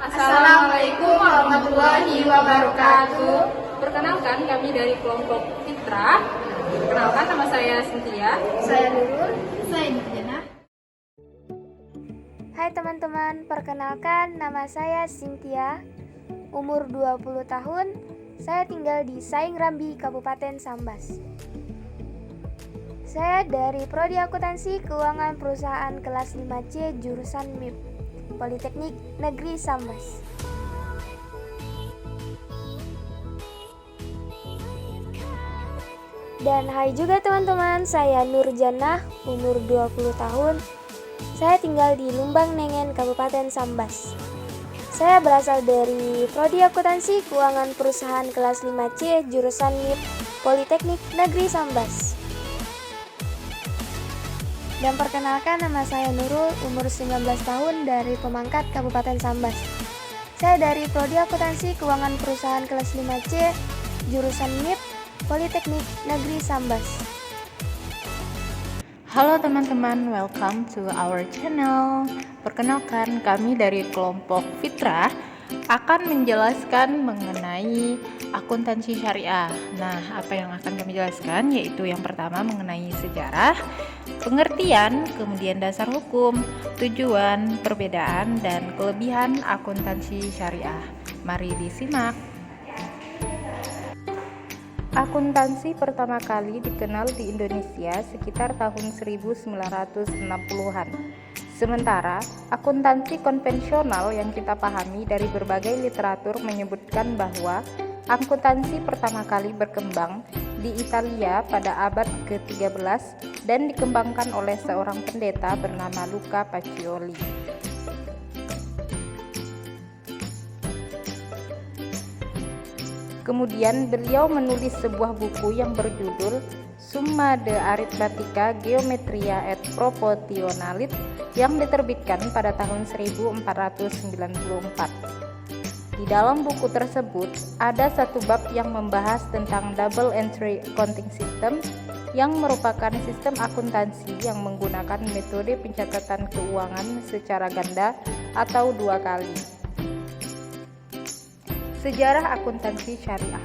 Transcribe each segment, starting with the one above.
Assalamualaikum warahmatullahi wabarakatuh. Perkenalkan, kami dari kelompok Fitra. Perkenalkan, nama saya Cynthia. Saya Nurul. Saya Nurjana. Hai teman-teman, perkenalkan nama saya Cynthia. Umur 20 tahun, saya tinggal di Saing Rambi, Kabupaten Sambas. Saya dari Prodi Akuntansi Keuangan Perusahaan kelas 5C jurusan MIP, Politeknik Negeri Sambas. Dan hai juga teman-teman, saya Nurjana, umur 20 tahun. Saya tinggal di Lumbang Nengen, Kabupaten Sambas. Saya berasal dari Prodi Akuntansi Keuangan Perusahaan kelas 5C jurusan MIP, Politeknik Negeri Sambas. Dan perkenalkan, nama saya Nurul, umur 19 tahun dari Pemangkat, Kabupaten Sambas. Saya dari Prodi Akuntansi Keuangan Perusahaan kelas 5C, jurusan MIP, Politeknik Negeri Sambas. Halo teman-teman, welcome to our channel. Perkenalkan, kami dari kelompok Fitra akan menjelaskan mengenai akuntansi syariah. Nah, apa yang akan kami jelaskan yaitu yang pertama mengenai sejarah, pengertian, kemudian dasar hukum, tujuan, perbedaan, dan kelebihan akuntansi syariah. Mari disimak. Akuntansi pertama kali dikenal di Indonesia sekitar tahun 1960-an. Sementara, akuntansi konvensional yang kita pahami dari berbagai literatur menyebutkan bahwa akuntansi pertama kali berkembang di Italia pada abad ke-13 dan dikembangkan oleh seorang pendeta bernama Luca Pacioli. Kemudian beliau menulis sebuah buku yang berjudul Summa de Arithmetica Geometria et Proportionalit yang diterbitkan pada tahun 1494. Di dalam buku tersebut ada satu bab yang membahas tentang double entry accounting system yang merupakan sistem akuntansi yang menggunakan metode pencatatan keuangan secara ganda atau dua kali. Sejarah akuntansi syariah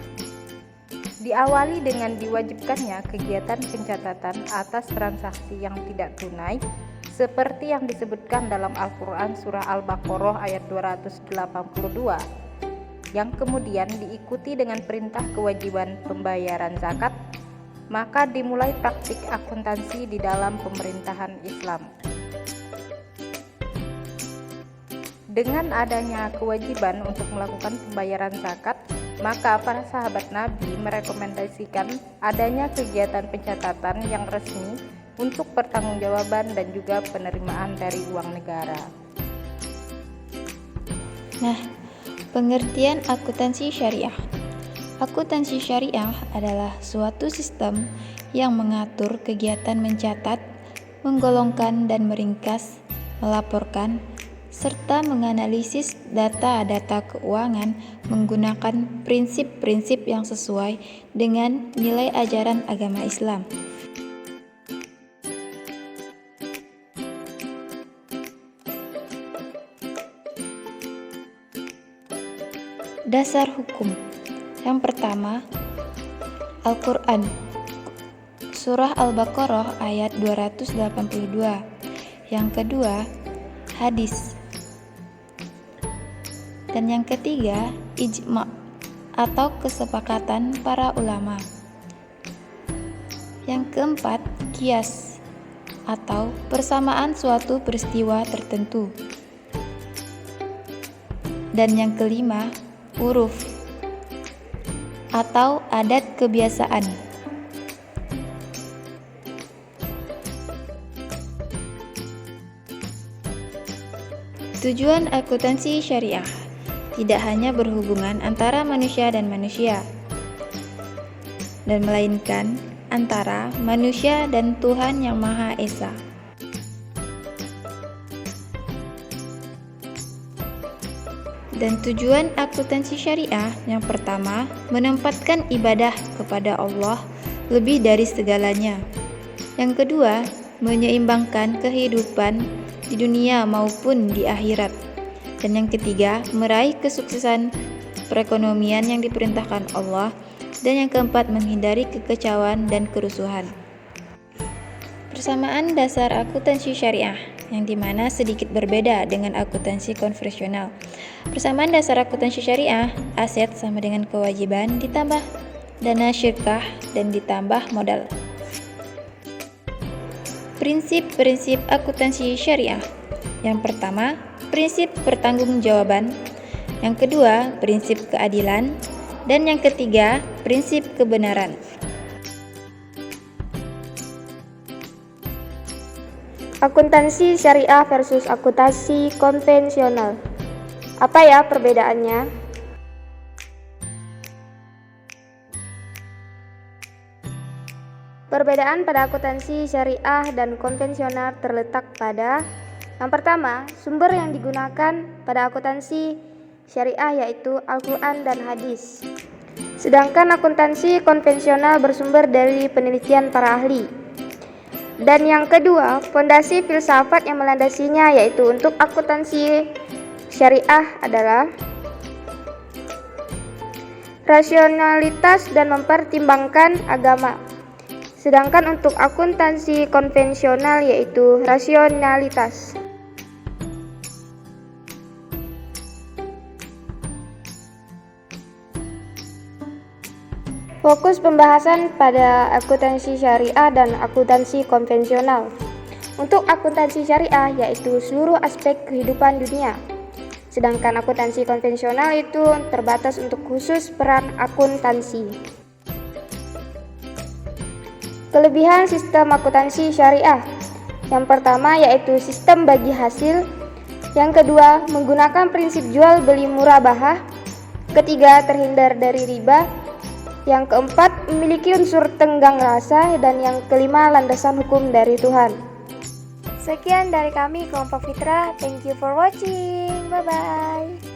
diawali dengan diwajibkannya kegiatan pencatatan atas transaksi yang tidak tunai seperti yang disebutkan dalam Al-Quran Surah Al-Baqarah ayat 282 yang kemudian diikuti dengan perintah kewajiban pembayaran zakat. Maka dimulai praktik akuntansi di dalam pemerintahan Islam. Dengan adanya kewajiban untuk melakukan pembayaran zakat, maka para sahabat Nabi merekomendasikan adanya kegiatan pencatatan yang resmi untuk pertanggungjawaban dan juga penerimaan dari uang negara. Nah, pengertian akuntansi syariah. Akuntansi syariah adalah suatu sistem yang mengatur kegiatan mencatat, menggolongkan dan meringkas, melaporkan, serta menganalisis data-data keuangan menggunakan prinsip-prinsip yang sesuai dengan nilai ajaran agama Islam. Dasar hukum. Yang pertama, Al-Quran, Surah Al-Baqarah ayat 282. Yang kedua, hadis. Dan yang ketiga, ijma atau kesepakatan para ulama. Yang keempat, qiyas atau persamaan suatu peristiwa tertentu. Dan yang kelima, uruf atau adat kebiasaan. Tujuan akuntansi syariah tidak hanya berhubungan antara manusia dan manusia, dan melainkan antara manusia dan Tuhan Yang Maha Esa. Dan tujuan akuntansi syariah yang pertama, menempatkan ibadah kepada Allah lebih dari segalanya. Yang kedua, menyeimbangkan kehidupan di dunia maupun di akhirat. Dan yang ketiga, meraih kesuksesan perekonomian yang diperintahkan Allah. Dan yang keempat, menghindari kekacauan dan kerusuhan. Persamaan dasar akuntansi syariah, yang dimana sedikit berbeda dengan akuntansi konvensional. Persamaan dasar akuntansi syariah, aset sama dengan kewajiban ditambah dana syirkah dan ditambah modal. Prinsip-prinsip akuntansi syariah. Yang pertama, prinsip pertanggungjawaban. Yang kedua, prinsip keadilan. Dan yang ketiga, prinsip kebenaran. Akuntansi syariah versus akuntansi konvensional. Apa ya perbedaannya? Perbedaan pada akuntansi syariah dan konvensional terletak pada yang pertama, sumber yang digunakan pada akuntansi syariah yaitu Al-Quran dan hadis. Sedangkan akuntansi konvensional bersumber dari penelitian para ahli. Dan yang kedua, fondasi filsafat yang melandasinya yaitu untuk akuntansi syariah adalah rasionalitas dan mempertimbangkan agama. Sedangkan untuk akuntansi konvensional yaitu rasionalitas. Fokus pembahasan pada akuntansi syariah dan akuntansi konvensional. Untuk akuntansi syariah yaitu seluruh aspek kehidupan dunia. Sedangkan akuntansi konvensional itu terbatas untuk khusus peran akuntansi. Kelebihan sistem akuntansi syariah. Yang pertama yaitu sistem bagi hasil. Yang kedua, menggunakan prinsip jual beli murabahah. Ketiga, terhindar dari riba. Yang keempat, memiliki unsur tenggang rasa. Dan yang kelima, landasan hukum dari Tuhan. Sekian dari kami, kelompok Fitrah. Thank you for watching. Bye-bye.